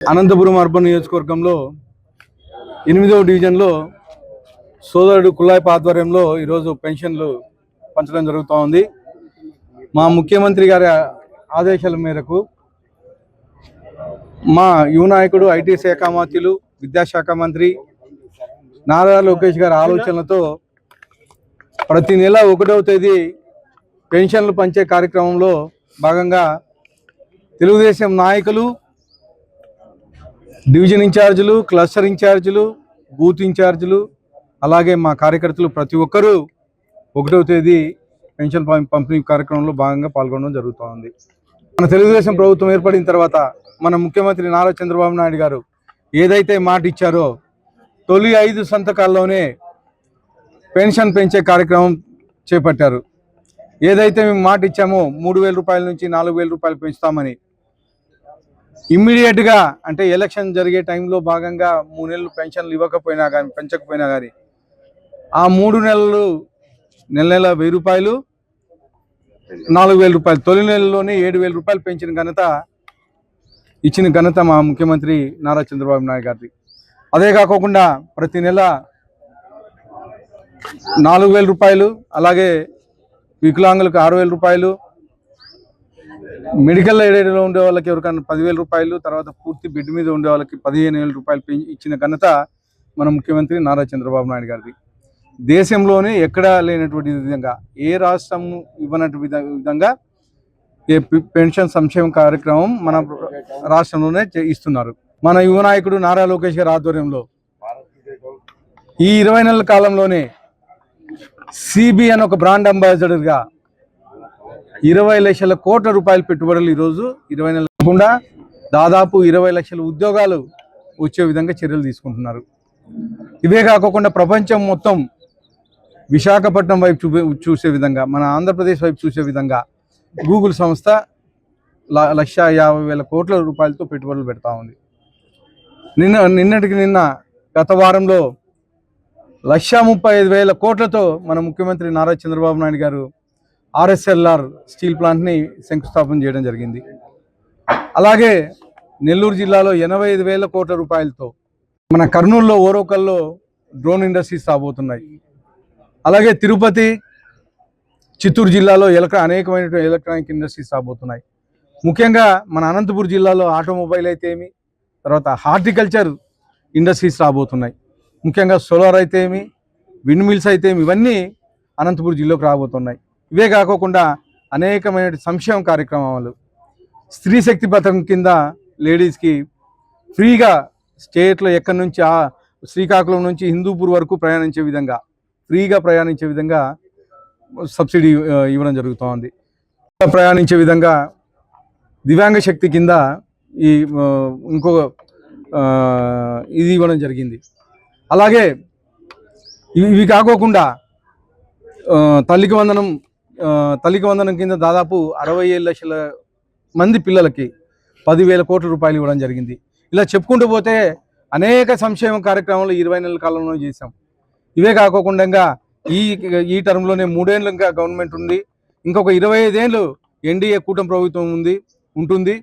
Anantapuram urban నియోజకవర్గంలో 8వ డివిజన్లో సోదరుడు కుల్లాయప ఆధ్వర్యంలో ఈరోజు పెన్షన్లు పంచడం జరుగుతూ ఉంది. మా ముఖ్యమంత్రి గారి ఆదేశాల మేరకు మా యువ నాయకుడు ఐటీ శాఖ మంత్రులు విద్యాశాఖ మంత్రి నారా లోకేష్ గారి ఆలోచనలతో ప్రతి నెల 1వ తేదీ పెన్షన్లు పంచే కార్యక్రమంలో భాగంగా తెలుగుదేశం నాయకులు, డివిజన్ ఇన్ఛార్జీలు, క్లస్టర్ ఇన్ఛార్జీలు, బూత్ ఇన్ఛార్జీలు, అలాగే మా కార్యకర్తలు ప్రతి ఒక్కరూ 1వ తేదీ పెన్షన్ పంపిణీ కార్యక్రమంలో భాగంగా పాల్గొనడం జరుగుతోంది. మన తెలుగుదేశం ప్రభుత్వం ఏర్పడిన తర్వాత మన ముఖ్యమంత్రి నారా చంద్రబాబు నాయుడు గారు ఏదైతే మాట ఇచ్చారో తొలి 5 సంతకాల్లోనే పెన్షన్ పెంచే కార్యక్రమం చేపట్టారు. ఏదైతే మేము మాట ఇచ్చామో 3,000 రూపాయల నుంచి 4,000 రూపాయలు పెంచుతామని ఇమ్మీడియట్గా, అంటే ఎలక్షన్ జరిగే టైంలో భాగంగా 3 నెలలు పెన్షన్లు ఇవ్వకపోయినా కానీ, పెంచకపోయినా కానీ ఆ 3 నెలలు నెల 1,000 రూపాయలు, 4,000 రూపాయలు, తొలి నెలలోనే 7,000 రూపాయలు ఇచ్చిన ఘనత మా ముఖ్యమంత్రి నారా చంద్రబాబు నాయుడు గారిది. అదే కాకుండా ప్రతి నెల 4,000 రూపాయలు, అలాగే వికలాంగులకు 6,000 రూపాయలు, మెడికల్ ఎయిడ్లో ఉండే వాళ్ళకి ఎవరికైనా 10,000 రూపాయలు, తర్వాత పూర్తి బెడ్ మీద ఉండే వాళ్ళకి 15,000 రూపాయలు ఇచ్చిన ఘనత మన ముఖ్యమంత్రి నారా చంద్రబాబు నాయుడు గారిది. దేశంలోనే ఎక్కడా లేనటువంటి విధంగా, ఏ రాష్ట్రం ఇవ్వనట్టు విధంగా పెన్షన్ సంక్షేమ కార్యక్రమం మన రాష్ట్రంలోనే ఇస్తున్నారు. మన యువ నాయకుడు నారా లోకేష్ గారి ఆధ్వర్యంలో ఈ 20 నెలల కాలంలోనే సిబి అని ఒక బ్రాండ్ అంబాసిడర్గా 20 లక్షల కోట్ల రూపాయల పెట్టుబడులు ఈరోజు 20 నెలలు కాకుండా దాదాపు 20 లక్షల ఉద్యోగాలు వచ్చే విధంగా చర్యలు తీసుకుంటున్నారు. ఇవే కాకుండా ప్రపంచం మొత్తం విశాఖపట్నం వైపు చూసే విధంగా, మన ఆంధ్రప్రదేశ్ వైపు చూసే విధంగా గూగుల్ సంస్థ 1,50,000 కోట్ల రూపాయలతో పెట్టుబడులు పెడతా ఉంది. నిన్న గత వారంలో 1,35,000 కోట్లతో మన ముఖ్యమంత్రి నారా చంద్రబాబు నాయుడు గారు RSLR స్టీల్ ప్లాంట్ని శంకుస్థాపన చేయడం జరిగింది. అలాగే నెల్లూరు జిల్లాలో 85,000 కోట్ల రూపాయలతో మన కర్నూలులో ఓరోకల్లో డ్రోన్ ఇండస్ట్రీస్ రాబోతున్నాయి. అలాగే తిరుపతి, చిత్తూరు జిల్లాలో అనేకమైన ఎలక్ట్రానిక్ ఇండస్ట్రీస్ రాబోతున్నాయి. ముఖ్యంగా మన అనంతపురం జిల్లాలో ఆటోమొబైల్ అయితే ఏమి, తర్వాత హార్టికల్చర్ ఇండస్ట్రీస్ రాబోతున్నాయి. ముఖ్యంగా సోలార్ అయితే ఏమి, విండ్ మిల్స్ అయితే ఏమి, ఇవన్నీ అనంతపురం జిల్లాకు రాబోతున్నాయి. ఇవే కాకుండా అనేకమైన సంక్షేమ కార్యక్రమాలు, స్త్రీ శక్తి పథకం కింద లేడీస్కి ఫ్రీగా స్టేట్లో ఎక్కడి నుంచి శ్రీకాకుళం నుంచి హిందూపూర్ వరకు ఫ్రీగా ప్రయాణించే విధంగా సబ్సిడీ ఇవ్వడం జరుగుతోంది. ప్రయాణించే విధంగా దివ్యాంగ శక్తి కింద ఇంకో ఇది ఇవ్వడం జరిగింది. అలాగే ఇవి కాకోకుండా తల్లికి వందనం కింద దాదాపు 67 లక్షల మంది పిల్లలకి 10,000 కోట్ల రూపాయలు ఇవ్వడం జరిగింది. ఇలా చెప్పుకుంటూ పోతే అనేక సంక్షేమ కార్యక్రమాలు 20 నెలల కాలంలో చేశాం. ఇవే కాకుండా ఈ టర్మ్లోనే 3 ఏళ్ళు ఇంకా గవర్నమెంట్ ఉంది, ఇంకొక 25 ఏళ్ళు ఎన్డీఏ కూటమి ప్రభుత్వం ఉంటుంది.